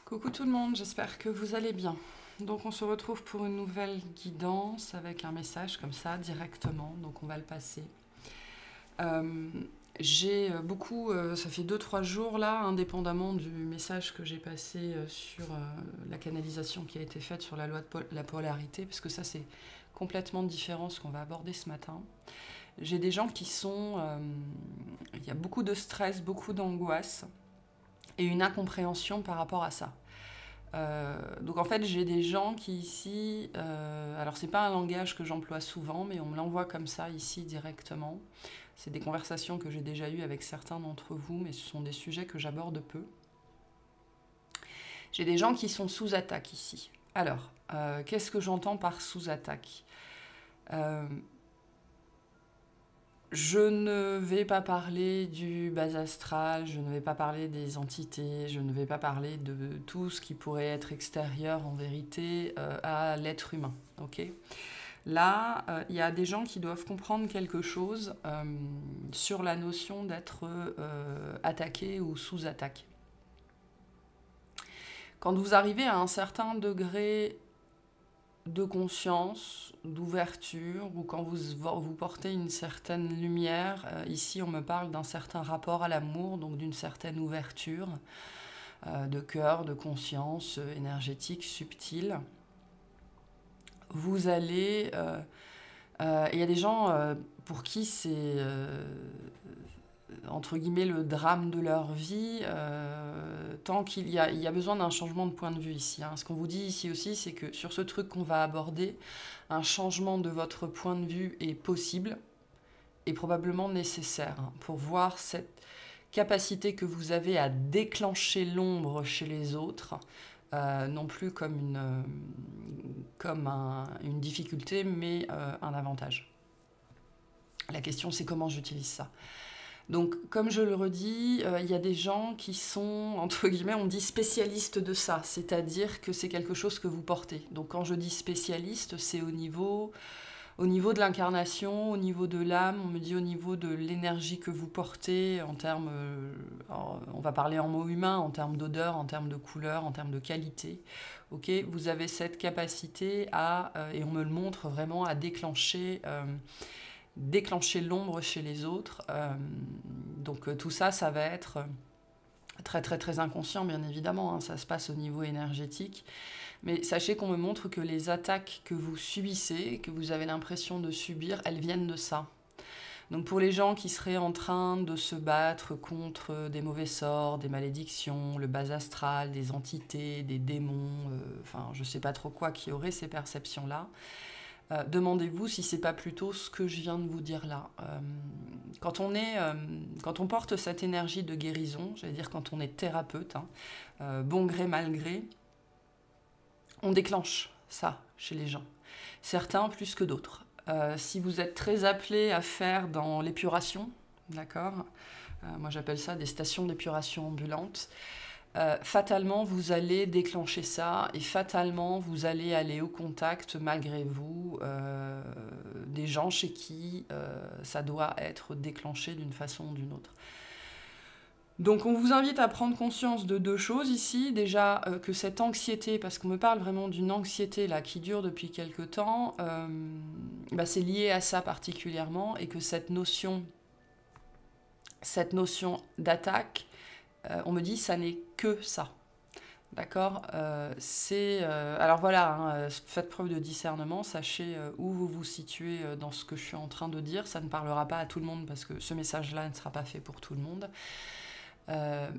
Coucou tout le monde, j'espère que vous allez bien. Donc on se retrouve pour une nouvelle guidance avec un message comme ça directement, donc on va le passer. Euh, j'ai beaucoup, ça fait 2 3 jours là, indépendamment du message que j'ai passé sur la canalisation qui a été faite sur la loi de la polarité, parce que ça c'est complètement différent de ce qu'on va aborder ce matin. J'ai des gens qui sont... il y a beaucoup de stress, beaucoup d'angoisse et une incompréhension par rapport à ça. Donc en fait j'ai des gens qui ici, alors c'est pas un langage que j'emploie souvent, mais on me l'envoie comme ça ici directement. C'est des conversations que j'ai déjà eues avec certains d'entre vous, mais ce sont des sujets que j'aborde peu. J'ai des gens qui sont sous attaque ici. Alors, qu'est-ce que j'entends par sous attaque? Je ne vais pas parler du bas astral, je ne vais pas parler des entités, je ne vais pas parler de tout ce qui pourrait être extérieur en vérité à l'être humain. Okay, là, il y a des gens qui doivent comprendre quelque chose sur la notion d'être attaqué ou sous attaque. Quand vous arrivez à un certain degré de conscience, d'ouverture, ou quand vous portez une certaine lumière, ici on me parle d'un certain rapport à l'amour, donc d'une certaine ouverture de cœur, de conscience énergétique, subtile, vous allez... il y a des gens pour qui c'est entre guillemets le drame de leur vie, tant qu'il y a besoin d'un changement de point de vue ici. Ce qu'on vous dit ici aussi, c'est que sur ce truc qu'on va aborder, un changement de votre point de vue est possible et probablement nécessaire pour voir cette capacité que vous avez à déclencher l'ombre chez les autres, non plus comme une difficulté, mais un avantage. La question, c'est comment j'utilise ça. Donc, comme je le redis, il y a des gens qui sont, entre guillemets, on dit spécialistes de ça, c'est-à-dire que c'est quelque chose que vous portez. Donc, quand je dis spécialiste, c'est au niveau de l'incarnation, au niveau de l'âme, on me dit au niveau de l'énergie que vous portez, en termes, on va parler en mots humains, en termes d'odeur, en termes de couleur, en termes de qualité. Okay, vous avez cette capacité à, et on me le montre vraiment, à déclencher l'ombre chez les autres. Donc tout ça, ça va être très très très inconscient, bien évidemment, ça se passe au niveau énergétique. Mais sachez qu'on me montre que les attaques que vous subissez, que vous avez l'impression de subir, elles viennent de ça. Donc pour les gens qui seraient en train de se battre contre des mauvais sorts, des malédictions, le bas astral, des entités, des démons, enfin je sais pas trop quoi, qui auraient ces perceptions-là, demandez-vous si c'est pas plutôt ce que je viens de vous dire là. Quand on porte cette énergie de guérison, j'allais dire quand on est thérapeute, bon gré mal gré, on déclenche ça chez les gens. Certains plus que d'autres. Si vous êtes très appelé à faire dans l'épuration, d'accord, moi j'appelle ça des stations d'épuration ambulantes, fatalement vous allez déclencher ça et fatalement vous allez aller au contact malgré vous des gens chez qui ça doit être déclenché d'une façon ou d'une autre. Donc on vous invite à prendre conscience de 2 choses ici. Déjà que cette anxiété, parce qu'on me parle vraiment d'une anxiété là qui dure depuis quelque temps, c'est lié à ça particulièrement, et que cette notion d'attaque, on me dit ça n'est que ça. D'accord, alors voilà, faites preuve de discernement, sachez où vous vous situez dans ce que je suis en train de dire. Ça ne parlera pas à tout le monde parce que ce message-là ne sera pas fait pour tout le monde.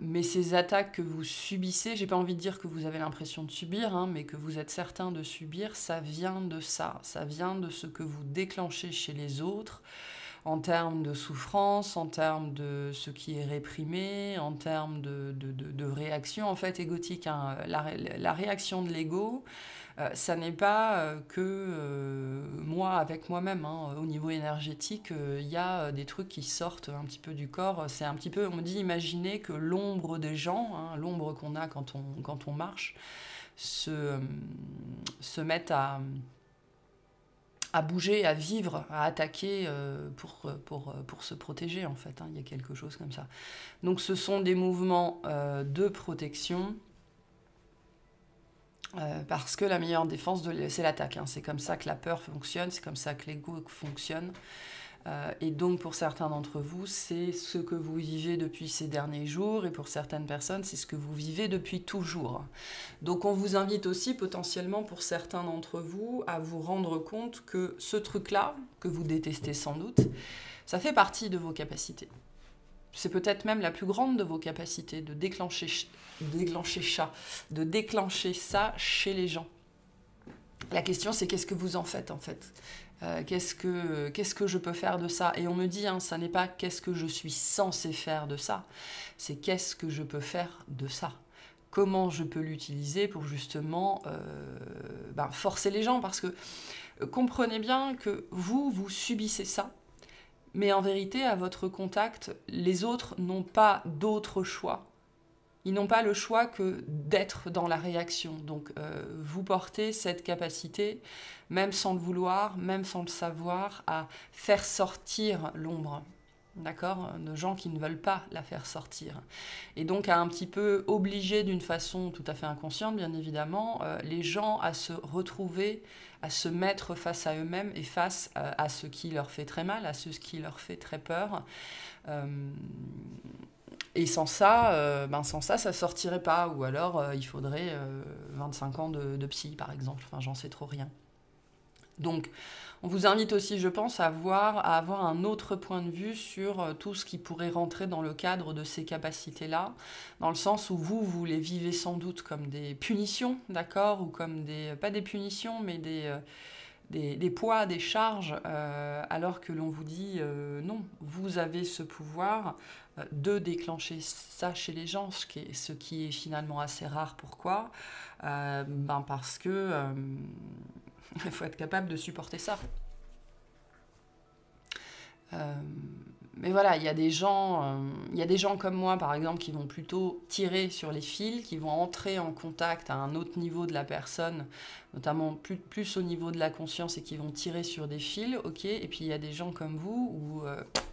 Mais ces attaques que vous subissez, j'ai pas envie de dire que vous avez l'impression de subir, mais que vous êtes certain de subir, ça vient de ça. Ça vient de ce que vous déclenchez chez les autres, en termes de souffrance, en termes de ce qui est réprimé, en termes de réaction en fait égotique. La réaction de l'ego, ça n'est pas que moi avec moi-même. Au niveau énergétique, il y a des trucs qui sortent un petit peu du corps. C'est un petit peu, on me dit, imaginez que l'ombre des gens, l'ombre qu'on a quand on marche, se mette à bouger, à vivre, à attaquer pour se protéger en fait. Il y a quelque chose comme ça. Donc ce sont des mouvements de protection Parce que la meilleure défense, c'est l'attaque. Hein. C'est comme ça que la peur fonctionne, c'est comme ça que l'ego fonctionne. Et donc, pour certains d'entre vous, c'est ce que vous vivez depuis ces derniers jours, et pour certaines personnes, c'est ce que vous vivez depuis toujours. Donc, on vous invite aussi, potentiellement, pour certains d'entre vous, à vous rendre compte que ce truc-là, que vous détestez sans doute, ça fait partie de vos capacités. C'est peut-être même la plus grande de vos capacités de déclencher ça chez les gens. La question, c'est qu'est-ce que vous en faites, en fait ? Qu'est-ce que je peux faire de ça? Et on me dit, hein, ça n'est pas qu'est-ce que je suis censé faire de ça, c'est qu'est-ce que je peux faire de ça? Comment je peux l'utiliser pour justement forcer les gens? Parce que comprenez bien que vous subissez ça, mais en vérité, à votre contact, les autres n'ont pas d'autre choix. Ils n'ont pas le choix que d'être dans la réaction. Donc, vous portez cette capacité, même sans le vouloir, même sans le savoir, à faire sortir l'ombre. D'accord? De gens qui ne veulent pas la faire sortir. Et donc, à un petit peu obliger d'une façon tout à fait inconsciente, bien évidemment, les gens à se retrouver, à se mettre face à eux-mêmes et face à ce qui leur fait très mal, à ce qui leur fait très peur. Et sans ça, ça sortirait pas. Ou alors, il faudrait 25 ans de psy, par exemple. Enfin, j'en sais trop rien. Donc, on vous invite aussi, je pense, à avoir un autre point de vue sur tout ce qui pourrait rentrer dans le cadre de ces capacités-là, dans le sens où vous les vivez sans doute comme des punitions, d'accord? Ou comme pas des punitions, mais des poids, des charges, alors que l'on vous dit non, vous avez ce pouvoir de déclencher ça chez les gens, ce qui est finalement assez rare. Pourquoi? Parce que il faut être capable de supporter ça. Mais voilà, il y a des gens comme moi, par exemple, qui vont plutôt tirer sur les fils, qui vont entrer en contact à un autre niveau de la personne, notamment plus au niveau de la conscience, et qui vont tirer sur des fils, ok. Et puis il y a des gens comme vous où,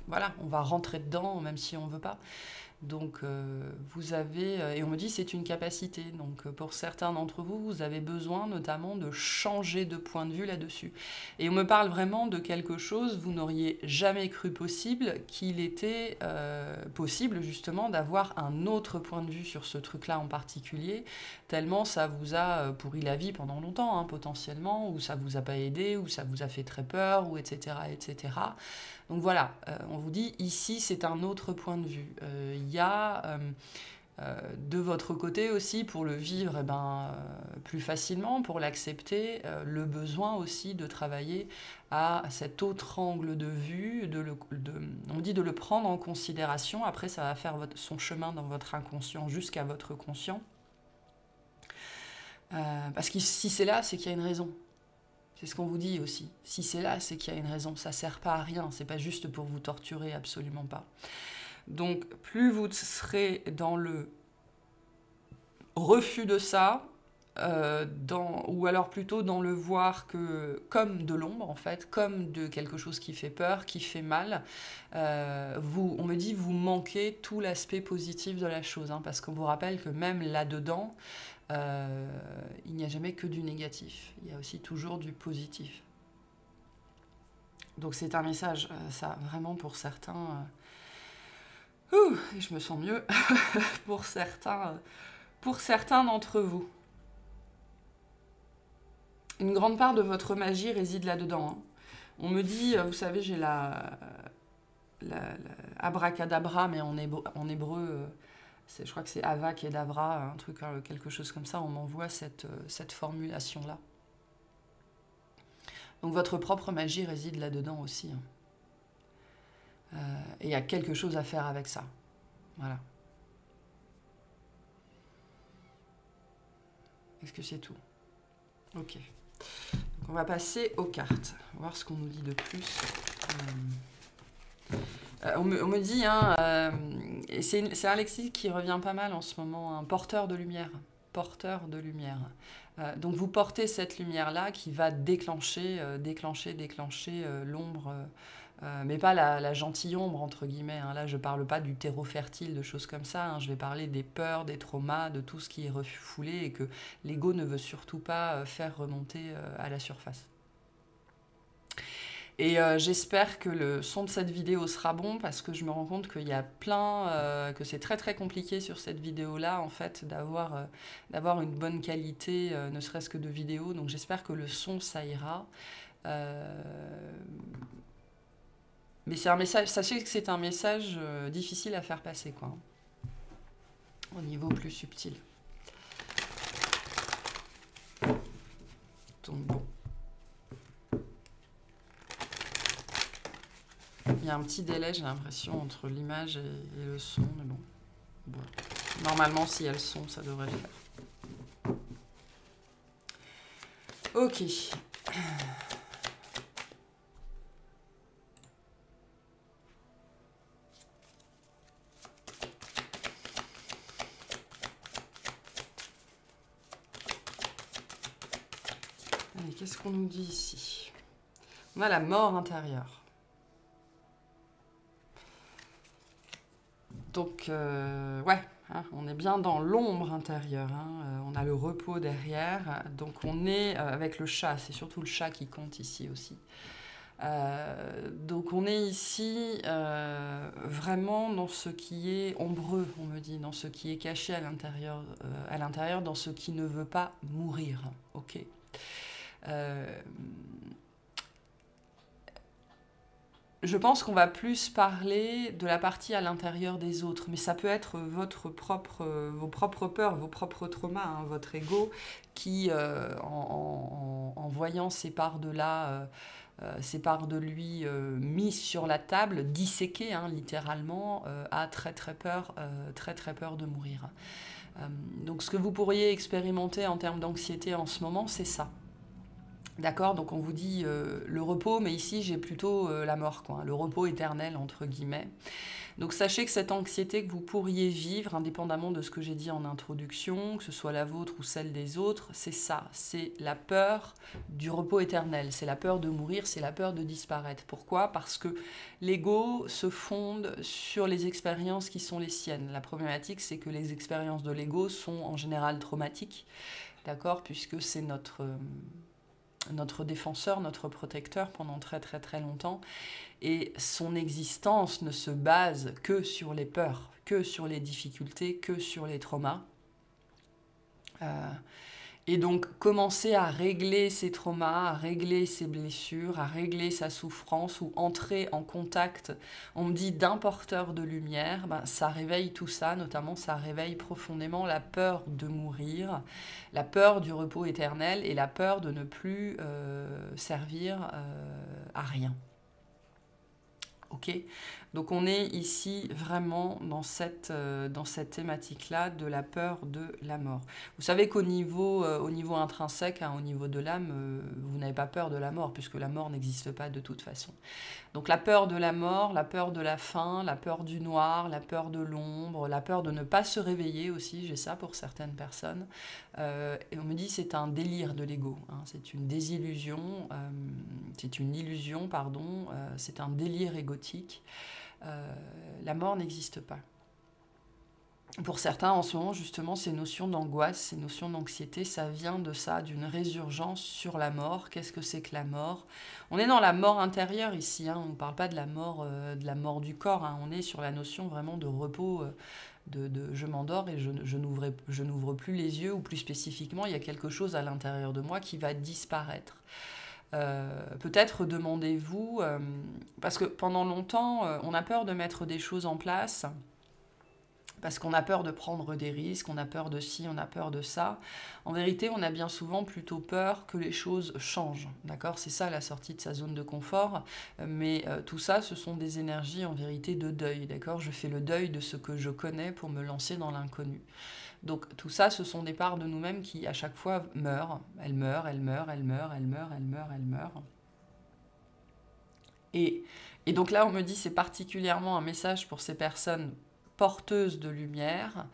on va rentrer dedans, même si on veut pas. Donc, vous avez... et on me dit c'est une capacité. Donc, pour certains d'entre vous, vous avez besoin notamment de changer de point de vue là-dessus. Et on me parle vraiment de quelque chose, vous n'auriez jamais cru possible, qu'il était possible justement d'avoir un autre point de vue sur ce truc-là en particulier, tellement ça vous a pourri la vie pendant longtemps, hein, potentiellement, ou ça vous a pas aidé, ou ça vous a fait très peur, ou etc., etc. Donc voilà, on vous dit, ici, c'est un autre point de vue. Il y a, de votre côté aussi, pour le vivre plus facilement, pour l'accepter, le besoin aussi de travailler à cet autre angle de vue, on dit de le prendre en considération. Après, ça va faire son chemin dans votre inconscient jusqu'à votre conscient. Parce que si c'est là, c'est qu'il y a une raison. C'est ce qu'on vous dit aussi. Si c'est là, c'est qu'il y a une raison. Ça ne sert pas à rien. C'est pas juste pour vous torturer, absolument pas. Donc, plus vous serez dans le refus de ça, ou alors plutôt dans le voir comme de l'ombre, en fait, comme de quelque chose qui fait peur, qui fait mal, on me dit vous manquez tout l'aspect positif de la chose, hein, parce qu'on vous rappelle que même là-dedans, il n'y a jamais que du négatif, il y a aussi toujours du positif. Donc c'est un message, ça, vraiment pour certains... et je me sens mieux pour certains d'entre vous. Une grande part de votre magie réside là-dedans. Hein. On me dit, vous savez, j'ai la abracadabra, mais en hébreu... je crois que c'est Ava qui est Davra, un truc, quelque chose comme ça, on m'envoie cette formulation-là. Donc votre propre magie réside là-dedans aussi. Hein. Et il y a quelque chose à faire avec ça. Voilà. Est-ce que c'est tout? Ok. Donc on va passer aux cartes. On va voir ce qu'on nous dit de plus. On me dit, hein, et c'est un lexique qui revient pas mal en ce moment, un porteur de lumière. Porteur de lumière. Donc vous portez cette lumière-là qui va déclencher l'ombre Mais pas la gentilhombre, entre guillemets. Hein. Là, je parle pas du terreau fertile, de choses comme ça. Hein. Je vais parler des peurs, des traumas, de tout ce qui est refoulé et que l'ego ne veut surtout pas faire remonter à la surface. Et j'espère que le son de cette vidéo sera bon parce que je me rends compte qu'il y a que c'est très très compliqué sur cette vidéo-là, en fait, d'avoir une bonne qualité, ne serait-ce que de vidéo. Donc j'espère que le son, ça ira. Mais c'est un message, sachez que c'est un message difficile à faire passer, quoi. Au niveau plus subtil. Donc bon. Il y a un petit délai, j'ai l'impression, entre l'image et le son, mais bon. Normalement, s'il y a le son, ça devrait le faire. Ok. Allez, qu'est-ce qu'on nous dit ici? On a la mort intérieure. Donc, ouais, hein, on est bien dans l'ombre intérieure. Hein, on a le repos derrière. Donc, on est avec le chat. C'est surtout le chat qui compte ici aussi. Donc, on est ici vraiment dans ce qui est ombreux, on me dit, dans ce qui est caché à l'intérieur, dans ce qui ne veut pas mourir. Ok. Je pense qu'on va plus parler de la partie à l'intérieur des autres, mais ça peut être vos propres peurs, vos propres traumas, hein, votre ego, qui, en voyant ces parts de lui mises sur la table, disséquées, hein, littéralement, a très très peur de mourir. Donc ce que vous pourriez expérimenter en termes d'anxiété en ce moment, c'est ça. D'accord, donc on vous dit le repos, mais ici j'ai plutôt la mort, quoi, hein, le repos éternel, entre guillemets. Donc sachez que cette anxiété que vous pourriez vivre, indépendamment de ce que j'ai dit en introduction, que ce soit la vôtre ou celle des autres, c'est ça, c'est la peur du repos éternel, c'est la peur de mourir, c'est la peur de disparaître. Pourquoi? Parce que l'ego se fonde sur les expériences qui sont les siennes. La problématique, c'est que les expériences de l'ego sont en général traumatiques, d'accord, puisque c'est notre défenseur, notre protecteur pendant très très très longtemps, et son existence ne se base que sur les peurs, que sur les difficultés, que sur les traumas. Et donc commencer à régler ses traumas, à régler ses blessures, à régler sa souffrance ou entrer en contact, on me dit, d'un porteur de lumière, ben, ça réveille tout ça, notamment ça réveille profondément la peur de mourir, la peur du repos éternel et la peur de ne plus servir à rien. Ok, donc on est ici vraiment dans cette thématique-là de la peur de la mort. Vous savez qu'au niveau intrinsèque, hein, au niveau de l'âme, vous n'avez pas peur de la mort, puisque la mort n'existe pas de toute façon. Donc la peur de la mort, la peur de la faim, la peur du noir, la peur de l'ombre, la peur de ne pas se réveiller aussi, j'ai ça pour certaines personnes. Et on me dit c'est un délire de l'ego, hein, c'est une désillusion, c'est une illusion, pardon, c'est un délire égotique. La mort n'existe pas. Pour certains, en ce moment, justement, ces notions d'angoisse, ces notions d'anxiété, ça vient de ça, d'une résurgence sur la mort. Qu'est-ce que c'est que la mort? On est dans la mort intérieure ici, hein, on ne parle pas de la mort du corps, hein, on est sur la notion vraiment de repos, je m'endors et je n'ouvre plus les yeux, ou plus spécifiquement, il y a quelque chose à l'intérieur de moi qui va disparaître. Peut-être demandez-vous, parce que pendant longtemps, on a peur de mettre des choses en place, parce qu'on a peur de prendre des risques, on a peur de ci, on a peur de ça. En vérité, on a bien souvent plutôt peur que les choses changent, d'accord? C'est ça la sortie de sa zone de confort, mais tout ça, ce sont des énergies en vérité de deuil, d'accord? Je fais le deuil de ce que je connais pour me lancer dans l'inconnu. Donc tout ça, ce sont des parts de nous-mêmes qui, à chaque fois, meurent. Elles meurent, elles meurent, elles meurent, elles meurent, elles meurent, elles meurent. Et donc là, on me dit, c'est particulièrement un message pour ces personnes porteuses de lumière,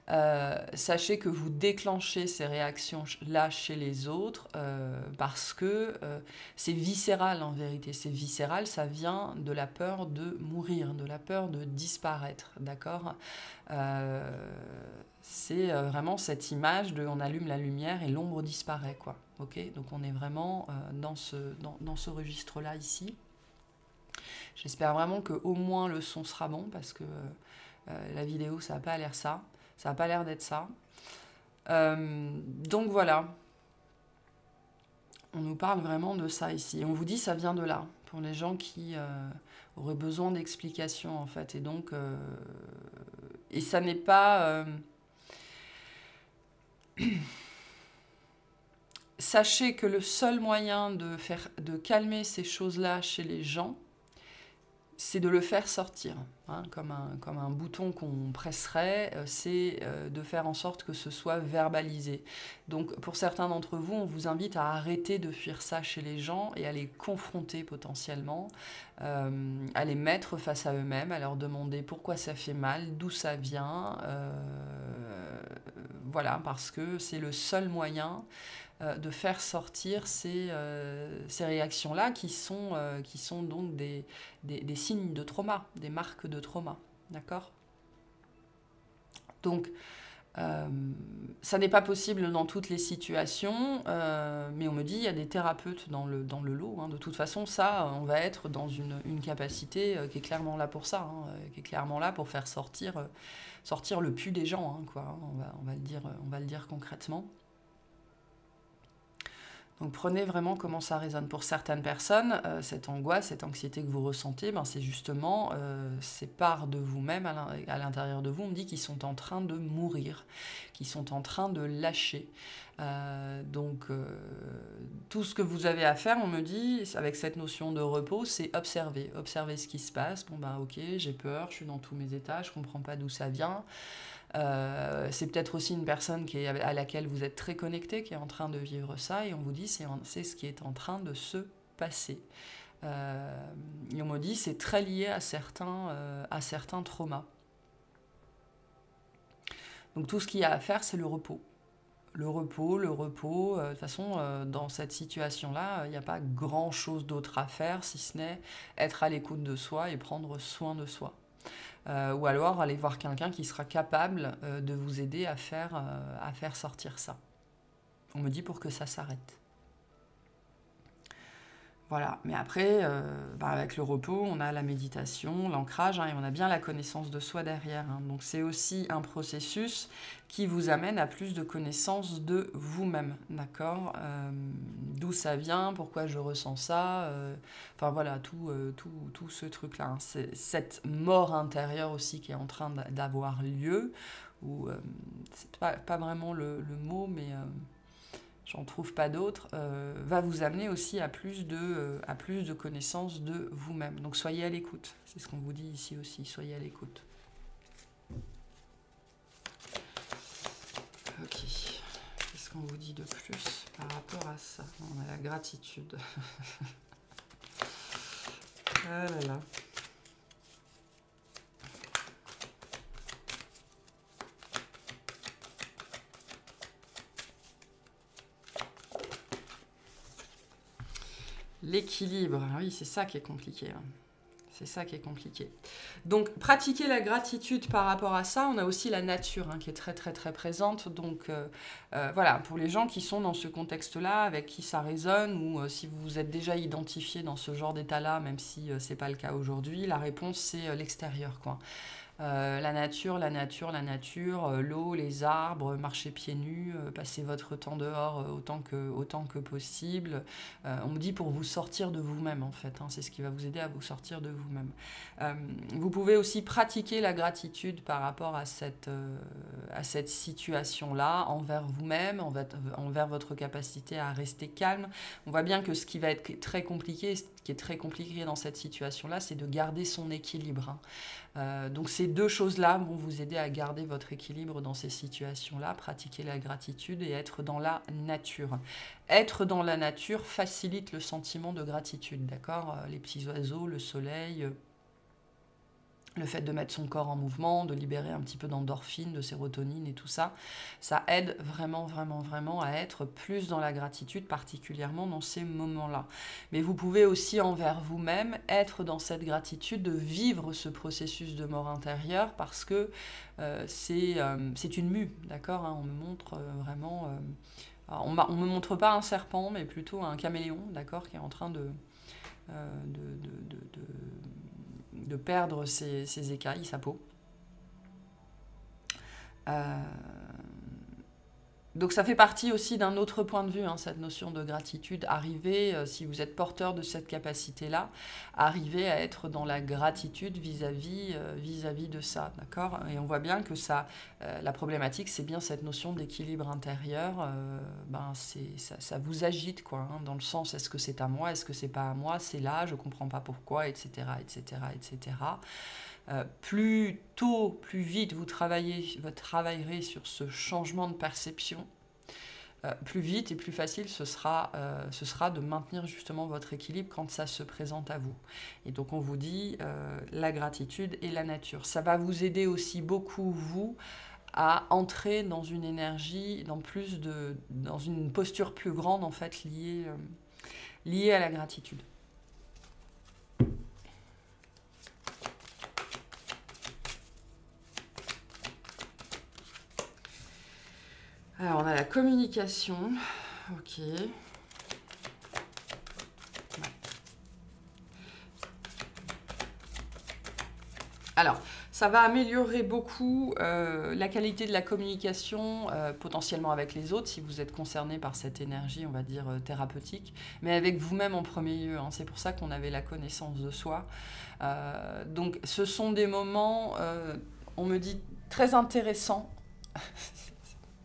Sachez que vous déclenchez ces réactions-là chez les autres parce que c'est viscéral en vérité. C'est viscéral, ça vient de la peur de mourir, de la peur de disparaître, d'accord? C'est vraiment cette image de on allume la lumière et l'ombre disparaît, quoi. Ok? Donc on est vraiment dans ce registre-là ici. J'espère vraiment que au moins le son sera bon parce que la vidéo, ça n'a pas l'air ça. Ça n'a pas l'air d'être ça. Donc voilà. On nous parle vraiment de ça ici. Et on vous dit ça vient de là. Pour les gens qui auraient besoin d'explications en fait. Et donc, et ça n'est pas... Sachez que le seul moyen de calmer ces choses-là chez les gens, c'est de le faire sortir, hein, comme un bouton qu'on presserait, c'est de faire en sorte que ce soit verbalisé. Donc pour certains d'entre vous, on vous invite à arrêter de fuir ça chez les gens et à les confronter potentiellement, à les mettre face à eux-mêmes, à leur demander pourquoi ça fait mal, d'où ça vient, voilà, parce que c'est le seul moyen de faire sortir ces réactions-là qui sont donc des signes de trauma, des marques de trauma. D'accord? Donc, ça n'est pas possible dans toutes les situations, mais on me dit il y a des thérapeutes dans le lot. Hein. De toute façon, ça, on va être dans une capacité qui est clairement là pour ça, hein, qui est clairement là pour faire sortir le pu des gens, hein, quoi. On va le dire concrètement. Donc prenez vraiment comment ça résonne. Pour certaines personnes, cette angoisse, cette anxiété que vous ressentez, ben, c'est justement ces parts de vous-même à l'intérieur de vous, on me dit qu'ils sont en train de mourir, qu'ils sont en train de lâcher. Donc tout ce que vous avez à faire, on me dit, avec cette notion de repos, c'est observer. Observer ce qui se passe. Bon ben ok, j'ai peur, je suis dans tous mes états, je ne comprends pas d'où ça vient. C'est peut-être aussi une personne à laquelle vous êtes très connecté, qui est en train de vivre ça, et on vous dit c'est ce qui est en train de se passer. Et on me dit c'est très lié à certains traumas. Donc tout ce qu'il y a à faire, c'est le repos. Le repos. De toute façon, dans cette situation-là, il n'y a pas grand-chose d'autre à faire, si ce n'est être à l'écoute de soi et prendre soin de soi. Ou alors aller voir quelqu'un qui sera capable de vous aider à faire sortir ça. On me dit pour que ça s'arrête. Voilà, mais après, avec le repos, on a la méditation, l'ancrage, hein, et on a bien la connaissance de soi derrière. Hein. Donc c'est aussi un processus qui vous amène à plus de connaissance de vous-même, d'accord? D'où ça vient, pourquoi je ressens ça, enfin voilà, tout ce truc-là. Hein. C'est cette mort intérieure aussi qui est en train d'avoir lieu, ou c'est pas vraiment le mot, mais... j'en trouve pas d'autres, va vous amener aussi à plus de connaissances de vous-même. Donc soyez à l'écoute, c'est ce qu'on vous dit ici aussi, soyez à l'écoute. Ok, qu'est-ce qu'on vous dit de plus par rapport à ça? On a la gratitude. Ah là là. L'équilibre, oui, c'est ça qui est compliqué. Hein. C'est ça qui est compliqué. Donc, pratiquer la gratitude par rapport à ça, on a aussi la nature hein, qui est très, très, très présente. Donc, voilà, pour les gens qui sont dans ce contexte-là, avec qui ça résonne, ou si vous vous êtes déjà identifié dans ce genre d'état-là, même si ce n'est pas le cas aujourd'hui, la réponse, c'est l'extérieur, quoi. La nature, l'eau, les arbres, marchez pieds nus, passez votre temps dehors autant que possible. On me dit pour vous sortir de vous-même en fait, hein, c'est ce qui va vous aider à vous sortir de vous-même. Vous pouvez aussi pratiquer la gratitude par rapport à cette situation-là, envers vous-même, envers votre capacité à rester calme. On voit bien que ce qui va être très compliqué, ce qui est très compliqué dans cette situation-là, c'est de garder son équilibre. Hein. Donc ces deux choses-là vont vous aider à garder votre équilibre dans ces situations-là, pratiquer la gratitude et être dans la nature. Être dans la nature facilite le sentiment de gratitude, d'accord? Les petits oiseaux, le soleil, Le fait de mettre son corps en mouvement, de libérer un petit peu d'endorphine, de sérotonine et tout ça, ça aide vraiment, vraiment, vraiment à être plus dans la gratitude, particulièrement dans ces moments-là. Mais vous pouvez aussi envers vous-même être dans cette gratitude, de vivre ce processus de mort intérieure, parce que c'est une mue, d'accord, hein, on me montre vraiment... on ne me montre pas un serpent, mais plutôt un caméléon, d'accord, qui est en train de perdre ses écailles, sa peau. Donc ça fait partie aussi d'un autre point de vue, hein, cette notion de gratitude. Arriver, si vous êtes porteur de cette capacité-là, arriver à être dans la gratitude vis-à-vis de ça, d'accord? Et on voit bien que ça, la problématique, c'est bien cette notion d'équilibre intérieur. Ça vous agite, quoi, hein, dans le sens, est-ce que c'est à moi, est-ce que c'est pas à moi, c'est là, je comprends pas pourquoi, etc., etc., etc. Plus tôt, plus vite vous travaillerez sur ce changement de perception, plus vite et plus facile ce sera de maintenir justement votre équilibre quand ça se présente à vous. Et donc on vous dit la gratitude et la nature. Ça va vous aider aussi beaucoup, vous, à entrer dans une énergie, dans une posture plus grande en fait liée à la gratitude. Alors, on a la communication. Ok. Ouais. Alors, ça va améliorer beaucoup la qualité de la communication, potentiellement avec les autres, si vous êtes concerné par cette énergie, on va dire, thérapeutique, mais avec vous-même en premier lieu, hein. C'est pour ça qu'on avait la connaissance de soi. Donc, ce sont des moments, on me dit, très intéressants.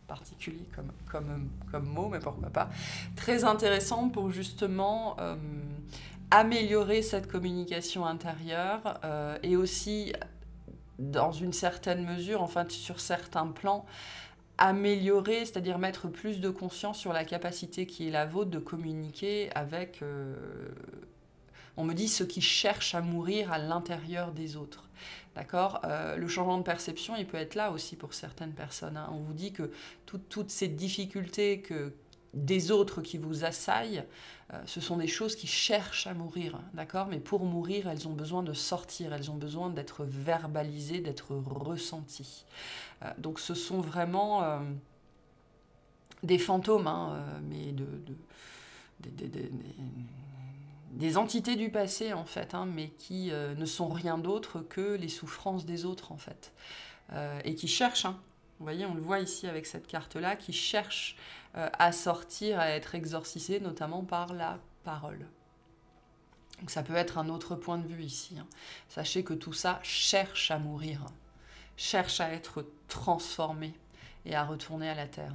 Particulier comme mot, mais pourquoi pas, très intéressant pour justement améliorer cette communication intérieure et aussi, dans une certaine mesure, enfin sur certains plans, améliorer, c'est-à-dire mettre plus de conscience sur la capacité qui est la vôtre de communiquer avec, on me dit, ceux qui cherchent à mourir à l'intérieur des autres. D'accord, le changement de perception, il peut être là aussi pour certaines personnes, hein. On vous dit que toutes ces difficultés des autres qui vous assaillent, ce sont des choses qui cherchent à mourir, d'accord? Mais pour mourir, elles ont besoin de sortir, elles ont besoin d'être verbalisées, d'être ressenties. Donc ce sont vraiment des fantômes, hein, mais des entités du passé, en fait, hein, mais qui ne sont rien d'autre que les souffrances des autres, en fait. Et qui cherchent, hein, vous voyez, on le voit ici avec cette carte-là, qui cherchent à sortir, à être exorcisés, notamment par la parole. Donc ça peut être un autre point de vue ici, hein. Sachez que tout ça cherche à mourir, cherche à être transformé et à retourner à la terre.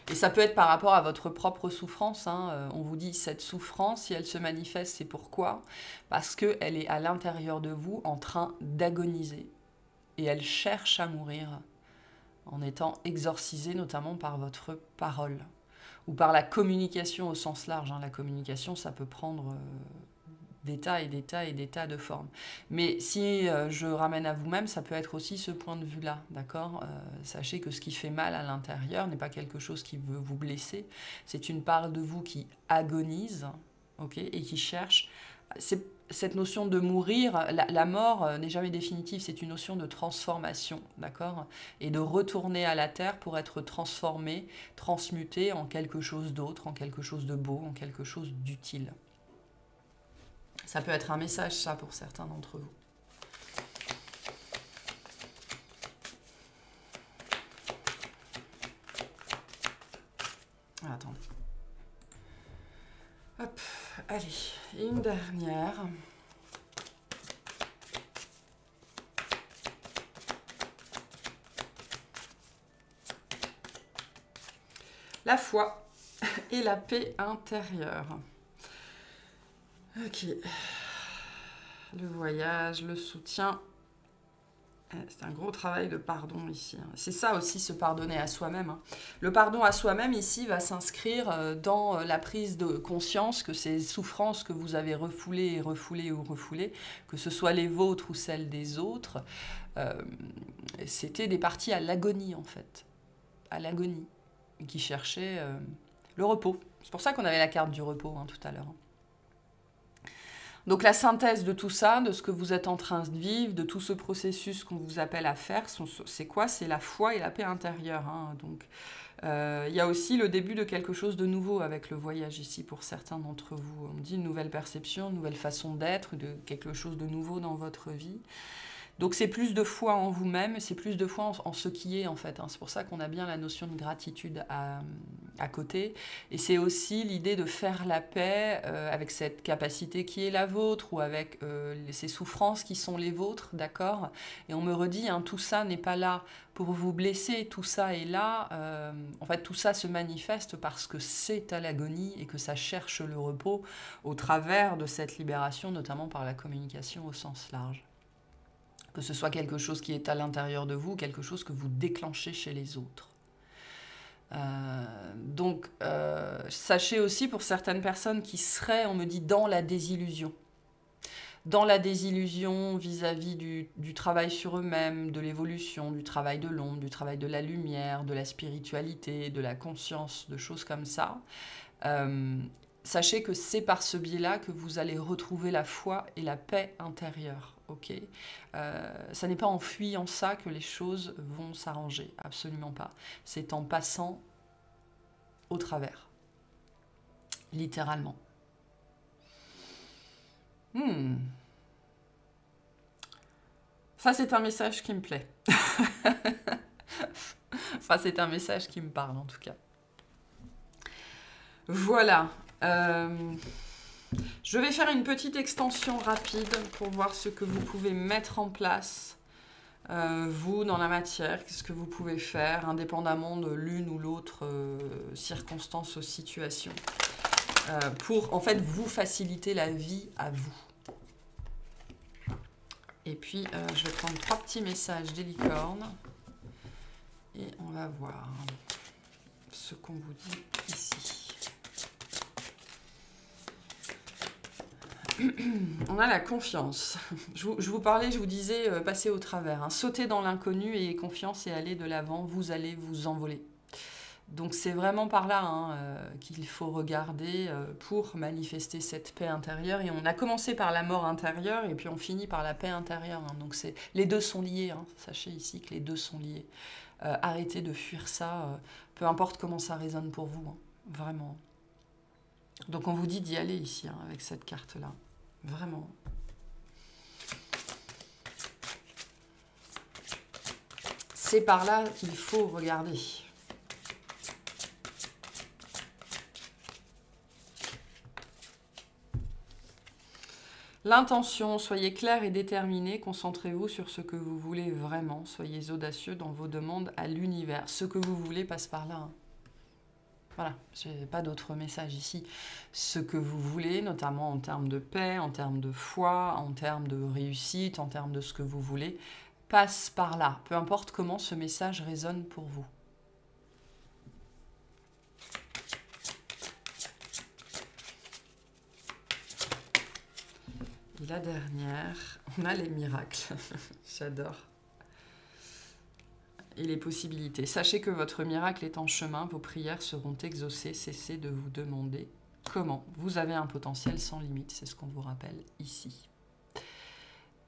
Et ça peut être par rapport à votre propre souffrance, hein. On vous dit, cette souffrance, si elle se manifeste, c'est pourquoi? Parce qu'elle est à l'intérieur de vous en train d'agoniser. Et elle cherche à mourir en étant exorcisée notamment par votre parole. Ou par la communication au sens large, hein. La communication, ça peut prendre des tas et des tas et des tas de formes. Mais si je ramène à vous-même, ça peut être aussi ce point de vue-là, d'accord? Sachez que ce qui fait mal à l'intérieur n'est pas quelque chose qui veut vous blesser, c'est une part de vous qui agonise, ok, et qui cherche... Cette notion de mourir, la mort n'est jamais définitive, c'est une notion de transformation, d'accord? Et de retourner à la terre pour être transformé, transmuté en quelque chose d'autre, en quelque chose de beau, en quelque chose d'utile. Ça peut être un message, ça, pour certains d'entre vous. Ah, attendez. Hop, allez, une dernière. La foi et la paix intérieure. Ok. Le voyage, le soutien C'est un gros travail de pardon ici. C'est ça aussi, se pardonner à soi-même. Le pardon à soi-même ici va s'inscrire dans la prise de conscience que ces souffrances que vous avez refoulées ou refoulées, que ce soit les vôtres ou celles des autres, c'était des parties à l'agonie en fait. À l'agonie. Qui cherchaient le repos. C'est pour ça qu'on avait la carte du repos tout à l'heure. Donc la synthèse de tout ça, de ce que vous êtes en train de vivre, de tout ce processus qu'on vous appelle à faire, c'est quoi? C'est la foi et la paix intérieure. Donc il y a aussi le début de quelque chose de nouveau avec le voyage ici pour certains d'entre vous. On me dit une nouvelle perception, une nouvelle façon d'être, de quelque chose de nouveau dans votre vie. Donc c'est plus de foi en vous-même, c'est plus de foi en ce qui est en fait. C'est pour ça qu'on a bien la notion de gratitude à côté. Et c'est aussi l'idée de faire la paix avec cette capacité qui est la vôtre ou avec ces souffrances qui sont les vôtres, d'accord? Et on me redit, tout ça n'est pas là pour vous blesser, tout ça est là. En fait, tout ça se manifeste parce que c'est à l'agonie et que ça cherche le repos au travers de cette libération, notamment par la communication au sens large. Que ce soit quelque chose qui est à l'intérieur de vous, quelque chose que vous déclenchez chez les autres. Donc, sachez aussi pour certaines personnes qui seraient, on me dit, dans la désillusion. Dans la désillusion vis-à-vis du travail sur eux-mêmes, de l'évolution, du travail de l'ombre, du travail de la lumière, de la spiritualité, de la conscience, de choses comme ça. Sachez que c'est par ce biais-là que vous allez retrouver la foi et la paix intérieure. Okay, ça n'est pas en fuyant ça que les choses vont s'arranger, absolument pas. C'est en passant au travers, littéralement. Ça, c'est un message qui me plaît. Enfin, c'est un message qui me parle, en tout cas. Voilà. Je vais faire une petite extension rapide pour voir ce que vous pouvez mettre en place, vous, dans la matière, qu'est-ce que vous pouvez faire, indépendamment de l'une ou l'autre circonstance ou situation, pour, en fait, vous faciliter la vie à vous. Et puis, je vais prendre 3 petits messages des licornes, et on va voir ce qu'on vous dit ici. On a la confiance. Je vous parlais, je vous disais, passer au travers. Sauter dans l'inconnu et confiance et aller de l'avant, vous allez vous envoler. Donc c'est vraiment par là qu'il faut regarder pour manifester cette paix intérieure. Et on a commencé par la mort intérieure et puis on finit par la paix intérieure. Donc les deux sont liés. Sachez ici que les deux sont liés. Arrêtez de fuir ça, peu importe comment ça résonne pour vous. Vraiment. Donc on vous dit d'y aller ici, avec cette carte-là. Vraiment. C'est par là qu'il faut regarder. L'intention, soyez clair et déterminé, concentrez-vous sur ce que vous voulez vraiment, soyez audacieux dans vos demandes à l'univers. Ce que vous voulez passe par là. Voilà, je n'ai pas d'autre message ici. Ce que vous voulez, notamment en termes de paix, en termes de foi, en termes de réussite, en termes de ce que vous voulez, passe par là. Peu importe comment ce message résonne pour vous. Et la dernière, on a les miracles. J'adore. Et les possibilités. Sachez que votre miracle est en chemin, vos prières seront exaucées, cessez de vous demander comment. Vous avez un potentiel sans limite, c'est ce qu'on vous rappelle ici.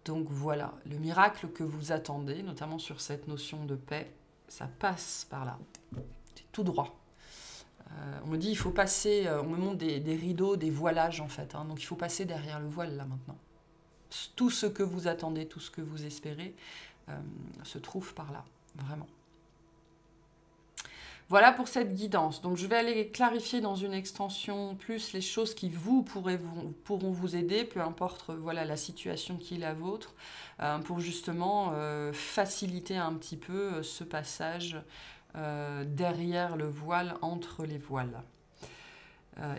Donc voilà, le miracle que vous attendez, notamment sur cette notion de paix, ça passe par là. C'est tout droit. On me dit, il faut passer, on me montre des rideaux, des voilages en fait, donc il faut passer derrière le voile là maintenant. Tout ce que vous attendez, tout ce que vous espérez, se trouve par là. Vraiment. Voilà pour cette guidance. Donc, je vais aller clarifier dans une extension plus les choses qui pourront vous aider, peu importe voilà, la situation qui est la vôtre, pour justement faciliter un petit peu ce passage derrière le voile, entre les voiles.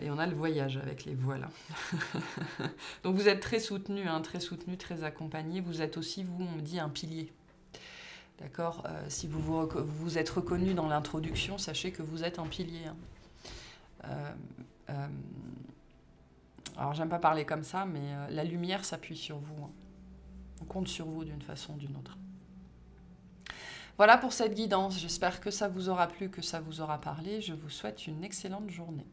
Et on a le voyage avec les voiles. Donc, vous êtes très soutenu, très accompagné. Vous êtes aussi, vous, on me dit, un pilier. D'accord? Si vous êtes reconnu dans l'introduction, sachez que vous êtes un pilier. Hein. Alors, j'aime pas parler comme ça, mais la lumière s'appuie sur vous. Hein. On compte sur vous d'une façon ou d'une autre. Voilà pour cette guidance. J'espère que ça vous aura plu, que ça vous aura parlé. Je vous souhaite une excellente journée.